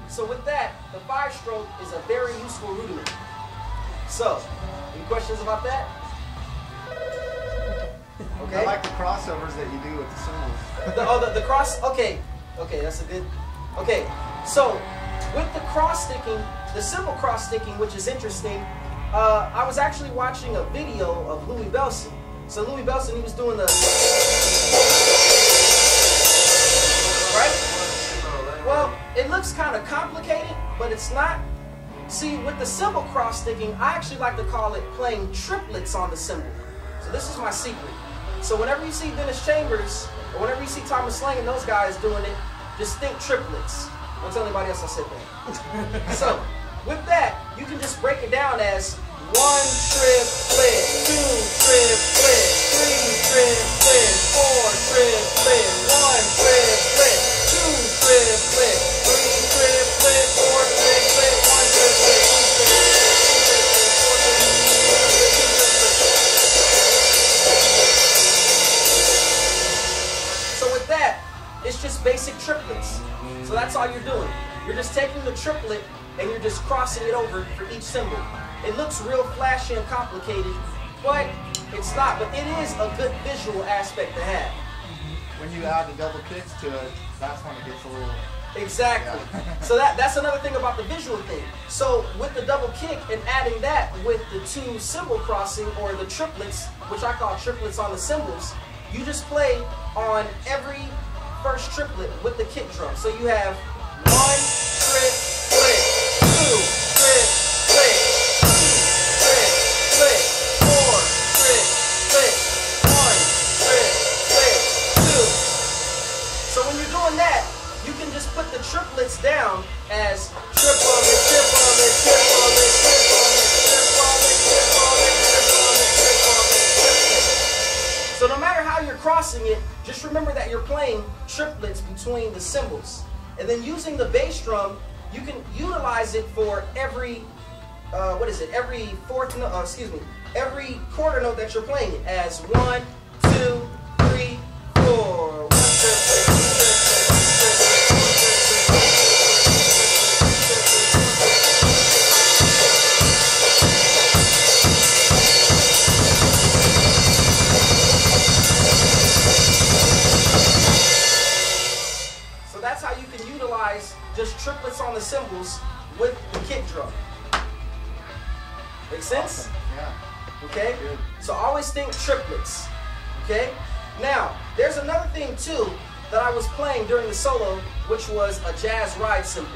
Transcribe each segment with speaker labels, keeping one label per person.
Speaker 1: So with that, the 5-stroke is a very useful rudiment. So, any questions about that? Okay.
Speaker 2: I like the crossovers that you do with the cymbals.
Speaker 1: The cross, okay, that's a good, okay. So, with the cross sticking, the cymbal cross sticking, which is interesting, I was actually watching a video of Louis Bellson. So Louis Bellson, he was doing the, right? Well, it looks kind of complicated, but it's not. See, with the cymbal cross sticking, I actually like to call it playing triplets on the cymbal. So this is my secret. So whenever you see Dennis Chambers, or whenever you see Thomas Lang and those guys doing it, just think triplets. Don't tell anybody else I said that. So, with that, you can just break it down as 1 triplet, 2 triplet, 3 triplet, 4 triplet, 1 triplet, 2 triplet, 3 triplet, 4 triplet, 1 triplet, 2 triplet. So with that, it's just basic triplets. So that's all you're doing. You're just taking the triplet and you're just crossing it over for each cymbal. It looks real flashy and complicated, but it's not. But it is a good visual aspect to have.
Speaker 2: When you add the double kicks to it, that's when it gets a little...
Speaker 1: Exactly.
Speaker 2: Yeah.
Speaker 1: So that's another thing about the visual thing. So with the double kick and adding that with the 2 cymbal crossing, or the triplets, which I call triplets on the cymbals, you just play on every first triplet with the kick drum. So you have 1 triplet, 2 triplet, 3 triplet, 4 triplet, 1 triplet, 2. So when you're doing that, you can just put the triplets down as triplet, triplet, triplet, triplet, triplet, triplet, triplet, triplet, triplet. So no matter how you're crossing it, just remember that you're playing triplets between the cymbals. And then using the bass drum, you can utilize it for every, every every quarter note that you're playing it as 1, 2, 3, 4, 1 triplet, 2 just triplets on the cymbals with the kick drum. Make sense?
Speaker 2: Awesome. Yeah.
Speaker 1: Okay?
Speaker 2: Good.
Speaker 1: So always think triplets. Okay? Now, there's another thing too that I was playing during the solo, which was a jazz ride cymbal.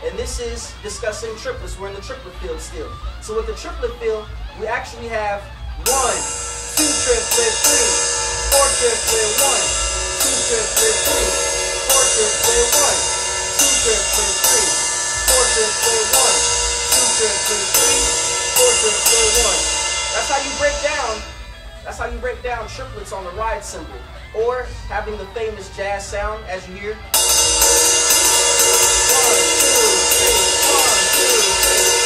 Speaker 1: And this is discussing triplets. We're in the triplet field still. So with the triplet field, we actually have 1, 2 triplet, 3, 4 triplet, 1, 2 triplet, 3, 4 triplet, 1. 2 triplet, 3, 4 triplet, 1, 2 triplet, 3, 4 triplet, 1. That's how you break down. That's how you break down triplets on the ride cymbal, or having the famous jazz sound as you hear. 1, 2, 3, 1, 2, 3.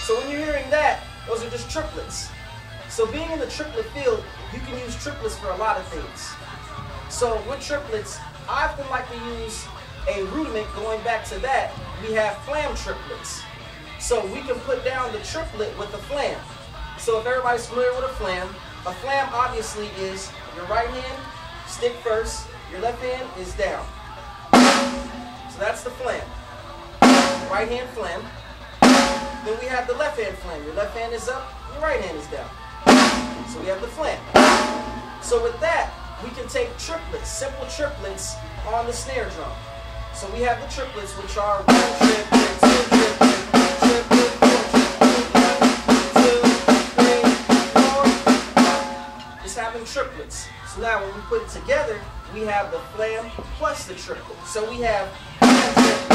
Speaker 1: So when you're hearing that, those are just triplets. So being in the triplet field, you can use triplets for a lot of things. So with triplets, I often like to use a rudiment. Going back to that, we have flam triplets. So we can put down the triplet with a flam. So if everybody's familiar with a flam obviously is your right hand, stick first, your left hand is down. So that's the flam. Right hand flam. Then we have the left hand flam. Your left hand is up, your right hand is down. So we have the flam. So with that, we can take triplets, simple triplets on the snare drum. So we have the triplets, which are 1 triplet, 2 triplet, 3 triplet, 4 triplet, 1, 2, 3, 4. Just having triplets. So now when we put it together, we have the flam plus the triplet. So we have flam triplet.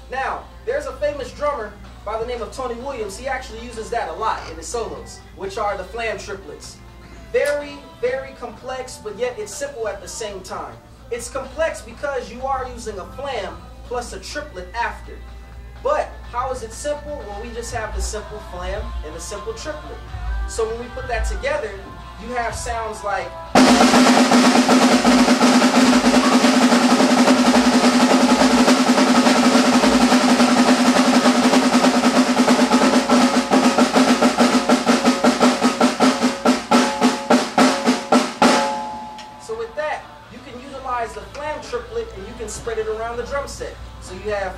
Speaker 1: Now, there's a famous drummer by the name of Tony Williams. He actually uses that a lot in his solos, which are the flam triplets. Very, very complex, but yet it's simple at the same time. It's complex because you are using a flam plus a triplet after. But how is it simple? Well, we just have the simple flam and the simple triplet. So when we put that together, you have sounds like the flam triplet and you can spread it around the drum set. So you have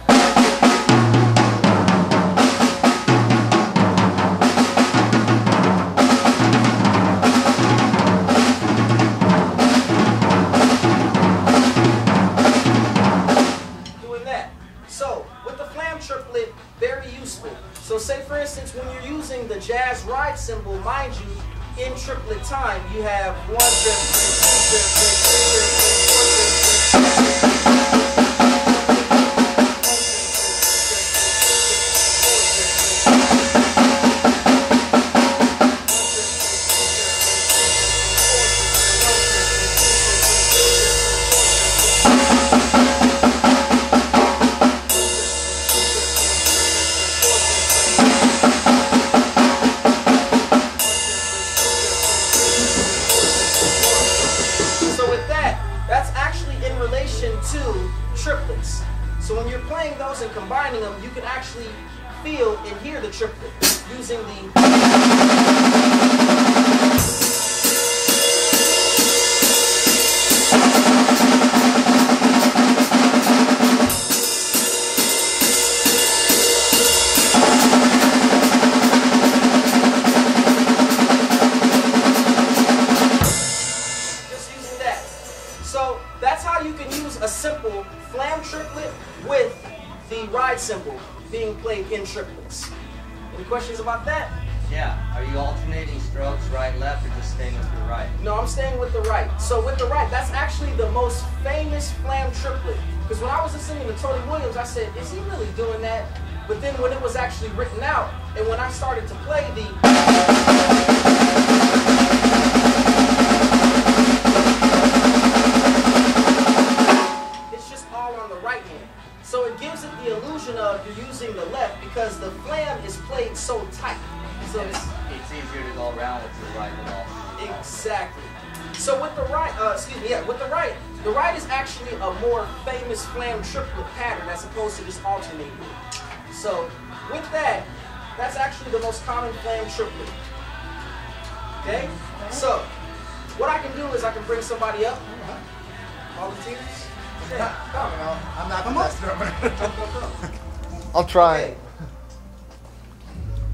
Speaker 1: doing that. So with the flam triplet, very useful. So say for instance when you're using the jazz ride cymbal, mind you, in triplet time, you have 1 drip, 2 drip, 3 drip, 4 to triplets. So when you're playing those and combining them, you can actually feel and hear the triplet using So that's how you can use a simple flam triplet with the ride cymbal being played in triplets. Any questions about that?
Speaker 3: Yeah. Are you alternating strokes right, left, or just staying with your right?
Speaker 1: No, I'm staying with the right. So with the right, that's actually the most famous flam triplet. Because when I was listening to Tony Williams, I said, is he really doing that? But then when it was actually written out, and when I started to play the so it gives it the illusion of you're using the left because the flam is played so tight. So
Speaker 3: it's easier to go around with your right than all.
Speaker 1: Exactly. So with the right, with the right is actually a more famous flam triplet pattern as opposed to just alternating. So with that, that's actually the most common flam triplet. Okay? So what I can do is I can bring somebody up. Volunteers?
Speaker 2: I'm not the best drummer.
Speaker 4: I'll try.
Speaker 1: Okay.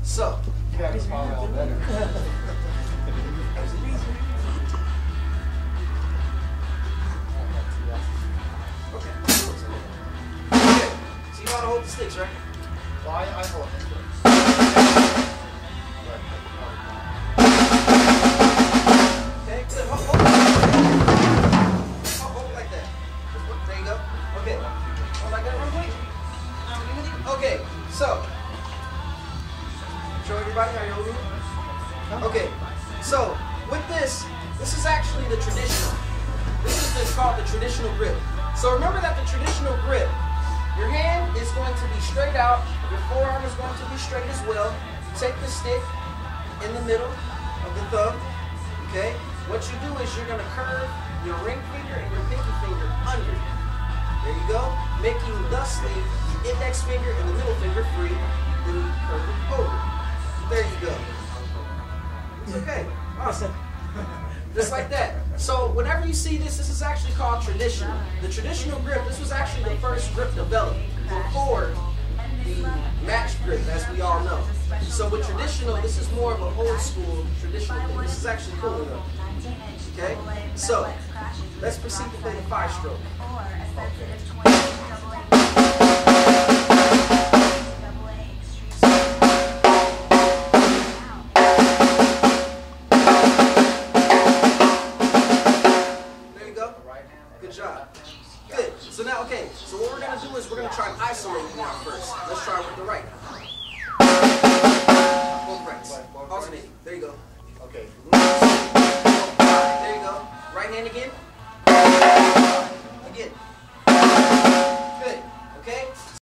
Speaker 1: So,
Speaker 2: Yeah, it's probably all better.
Speaker 1: okay. So you know how to hold the sticks, right?
Speaker 2: Well, I hold it.
Speaker 1: Okay, good. Hold it like that. There you go. Okay. Hold like that real quick. Okay, so. Show everybody how you're holding it. Okay, so with this is actually the traditional. This is just called the traditional grip. So remember that the traditional grip, your hand is going to be straight out, your forearm is going to be straight as well. Take the stick in the middle of the thumb, okay? What you do is you're going to curve your ring finger and your pinky finger under. There you go, making thusly the index finger and the middle finger free, then you curve it over. There you go. It's okay. Awesome. Just like that. So whenever you see this, this is actually called traditional. The traditional grip, this was actually the first grip developed before the match grip, as we all know. So with traditional, this is more of an old school traditional thing. This is actually cool enough. Okay? So let's proceed to play the 5-stroke. Good job. Good. So now, okay, so what we're going to do is we're going to try and isolate it now first. Let's try with the right. Both rights. Alternating. There you go.
Speaker 2: Okay.
Speaker 1: There you go. Right hand again.